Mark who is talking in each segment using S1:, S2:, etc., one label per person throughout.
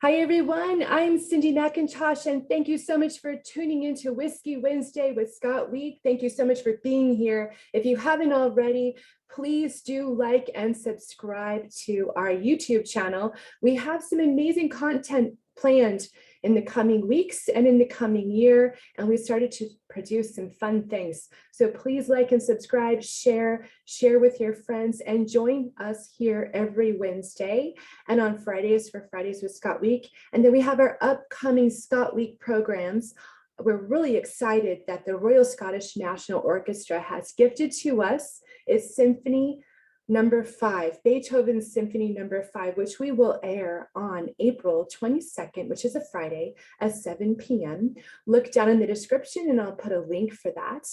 S1: Hi, everyone. I'm Cindy McIntosh, and thank you so much for tuning into Whiskey Wednesday with ScotWeek. Thank you so much for being here. If you haven't already, please do like and subscribe to our YouTube channel. We have some amazing content planned in the coming weeks and in the coming year, and we started to produce some fun things. So please like and subscribe, share with your friends, and join us here every Wednesday and on Fridays for Fridays with Scott Week. And then we have our upcoming Scott Week programs. We're really excited that the Royal Scottish National Orchestra has gifted to us its Symphony Number 5, Beethoven's Symphony Number 5, which we will air on April 22nd, which is a Friday at 7 p.m. Look down in the description and I'll put a link for that.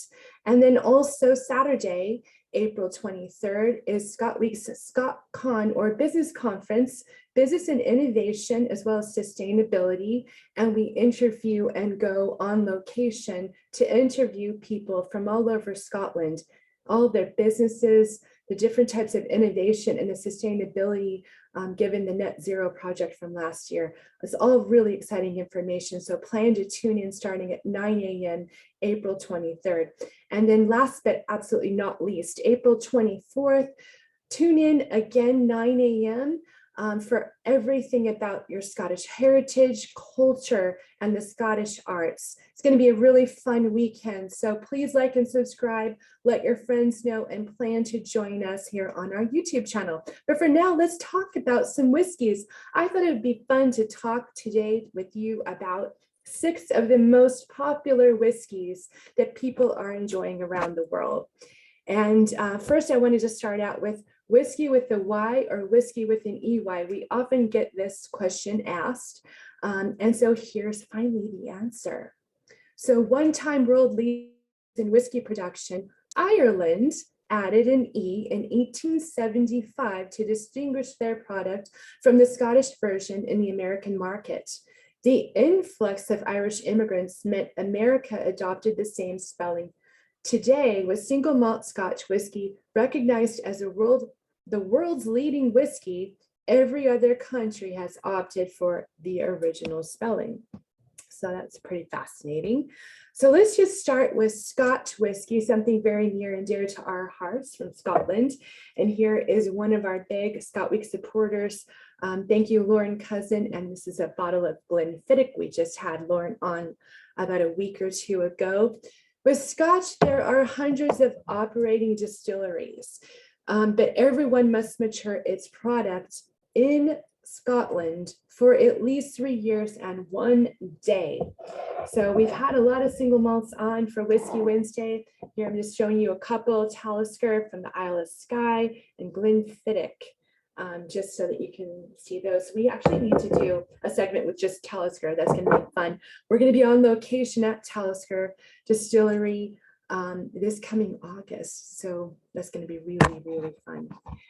S1: And then also Saturday, April 23rd is Scott Week's ScotCon, or business conference, business and innovation, as well as sustainability. And we interview and go on location to interview people from all over Scotland, all of their businesses, the different types of innovation and the sustainability given the net zero project from last year. It's all really exciting information. So plan to tune in starting at 9 a.m. April 23rd. And then last but absolutely not least, April 24th, tune in again 9 a.m. For everything about your Scottish heritage, culture, and the Scottish arts. It's going to be a really fun weekend. So please like and subscribe, let your friends know, and plan to join us here on our YouTube channel. But for now, let's talk about some whiskeys. I thought it would be fun to talk today with you about 6 of the most popular whiskeys that people are enjoying around the world. And first, I wanted to start out with whiskey with a Y or whiskey with an EY. We often get this question asked. And so here's finally the answer. So one-time world leader in whiskey production, Ireland added an E in 1875 to distinguish their product from the Scottish version in the American market. The influx of Irish immigrants meant America adopted the same spelling. Today, with single malt Scotch whiskey recognized as the world's leading whiskey, every other country has opted for the original spelling. So that's pretty fascinating. So let's just start with Scotch whiskey, something very near and dear to our hearts from Scotland. And here is one of our big Scott Week supporters. Thank you, Lauren Cousin. And this is a bottle of Glenfiddich. We just had Lauren on about a week or two ago. With Scotch, there are hundreds of operating distilleries, but everyone must mature its product in Scotland for at least 3 years and 1 day. So we've had a lot of single malts on for Whiskey Wednesday. Here I'm just showing you a couple, Talisker from the Isle of Skye and Glenfiddich, just so that you can see those. We actually need to do a segment with just Talisker. That's going to be fun. We're going to be on location at Talisker Distillery this coming August. So that's going to be really, really fun.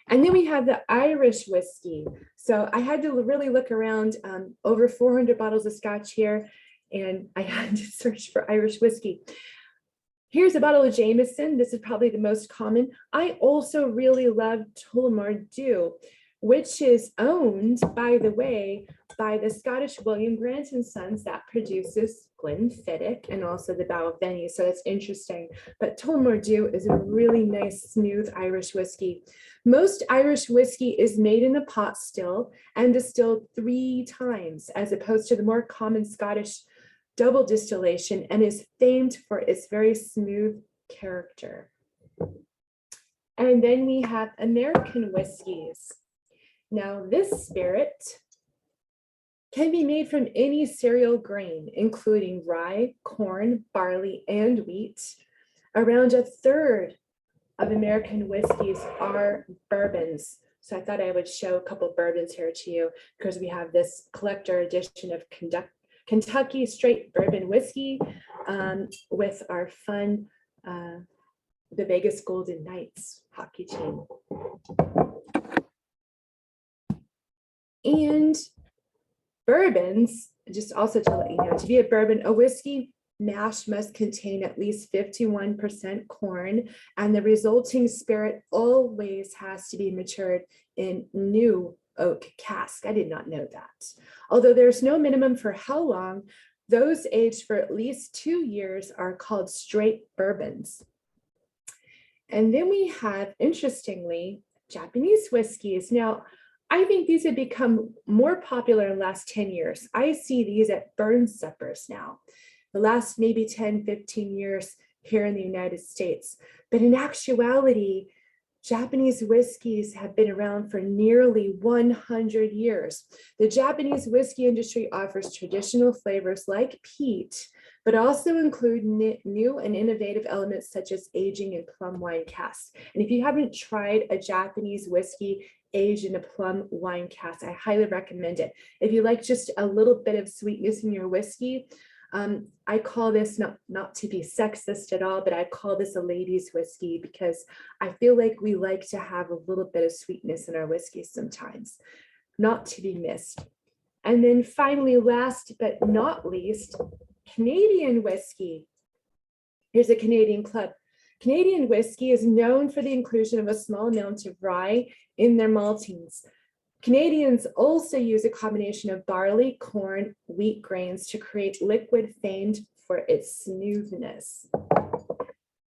S1: And then we have the Irish whiskey. So I had to really look around, over 400 bottles of Scotch here, and I had to search for Irish whiskey. Here's a bottle of Jameson. This is probably the most common. I also really love Tullamore Dew, which is owned, by the way, by the Scottish William Grant & Sons that produces Glenfiddich and also the Balvenie. So that's interesting. But Tullamore Dew is a really nice, smooth Irish whiskey. Most Irish whiskey is made in a pot still and distilled 3 times, as opposed to the more common Scottish double distillation, and is famed for its very smooth character. And then we have American whiskeys. Now this spirit can be made from any cereal grain, including rye, corn, barley, and wheat. Around 1/3 of American whiskeys are bourbons. So I thought I would show a couple of bourbons here to you, because we have this collector edition of Kentucky straight bourbon whiskey with our fun, the Vegas Golden Knights hockey team. And bourbons, just also to let you know, to be a bourbon, a whiskey mash must contain at least 51% corn, and the resulting spirit always has to be matured in new oak cask. I did not know that. Although there's no minimum for how long, those aged for at least 2 years are called straight bourbons. And then we have, interestingly, Japanese whiskeys. Now, I think these have become more popular in the last 10 years. I see these at burn suppers now, the last maybe 10, 15 years here in the United States. But in actuality, Japanese whiskeys have been around for nearly 100 years. The Japanese whiskey industry offers traditional flavors like peat, but also include new and innovative elements such as aging in plum wine casks. And if you haven't tried a Japanese whiskey aged in a plum wine cask, I highly recommend it. If you like just a little bit of sweetness in your whiskey, I call this, not to be sexist at all, but I call this a ladies' whiskey because I feel like we like to have a little bit of sweetness in our whiskey sometimes, not to be missed. And then finally, last but not least, Canadian whiskey. Here's a Canadian club. Canadian whiskey is known for the inclusion of a small amount of rye in their maltings. Canadians also use a combination of barley, corn, wheat grains to create liquid famed for its smoothness.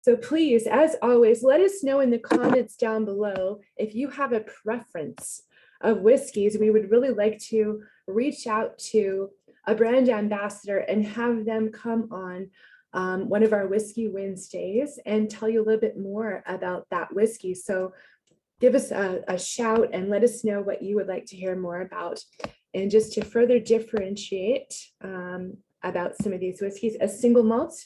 S1: So please, as always, let us know in the comments down below if you have a preference of whiskeys. We would really like to reach out to a brand ambassador and have them come on one of our Whiskey Wednesdays and tell you a little bit more about that whiskey. So give us a shout and let us know what you would like to hear more about. And just to further differentiate about some of these whiskeys, a single malt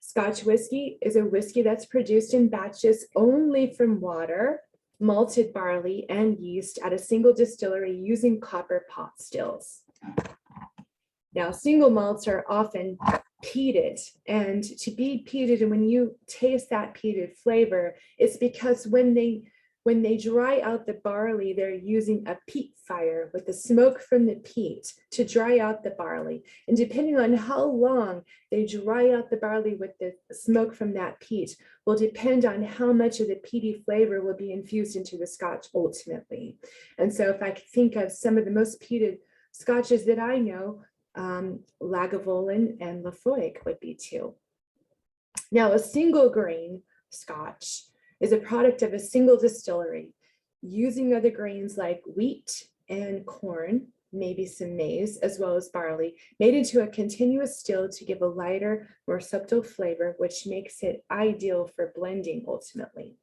S1: Scotch whiskey is a whiskey that's produced in batches only from water, malted barley, and yeast at a single distillery using copper pot stills. Now, single malts are often peated, and to be peated, and when you taste that peated flavor, it's because when they dry out the barley, they're using a peat fire with the smoke from the peat to dry out the barley. And depending on how long they dry out the barley with the smoke from that peat will depend on how much of the peaty flavor will be infused into the Scotch ultimately. And so if I think of some of the most peated Scotches that I know, Lagavulin and Laphroaig would be two. Now, a single grain Scotch is a product of a single distillery using other grains like wheat and corn, maybe some maize, as well as barley, made into a continuous still to give a lighter, more subtle flavor, which makes it ideal for blending ultimately.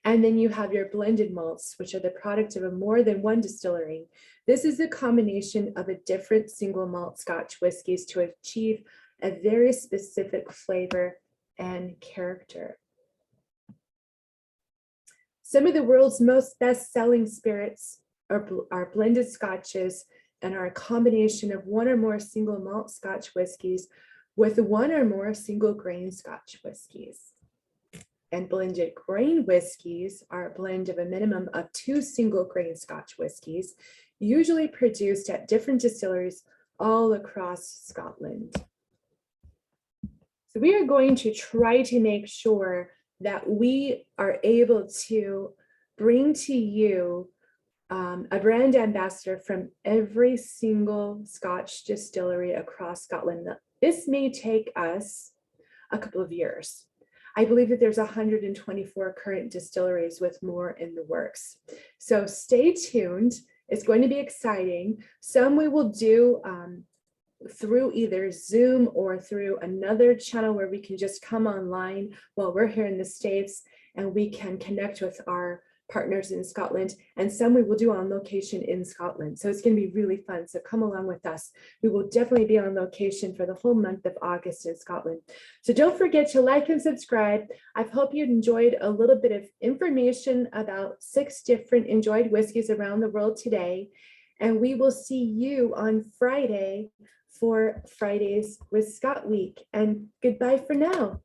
S1: And then you have your blended malts, which are the product of a more than one distillery. This is a combination of a different single malt Scotch whiskies to achieve a very specific flavor and character. Some of the world's most best-selling spirits are blended Scotches and are a combination of one or more single malt Scotch whiskies with one or more single grain Scotch whiskies. And blended grain whiskies are a blend of a minimum of 2 single grain Scotch whiskies, usually produced at different distilleries all across Scotland. So we are going to try to make sure that we are able to bring to you a brand ambassador from every single Scotch distillery across Scotland. This may take us a couple of years. I believe that there's 124 current distilleries with more in the works. So stay tuned. It's going to be exciting. Some we will do through either Zoom or through another channel where we can just come online while we're here in the States and we can connect with our partners in Scotland, and some we will do on location in Scotland. So it's going to be really fun. So come along with us. We will definitely be on location for the whole month of August in Scotland. So don't forget to like and subscribe. I hope you enjoyed a little bit of information about 6 different enjoyed whiskeys around the world today. And we will see you on Friday for Fridays with Scott Week. And goodbye for now.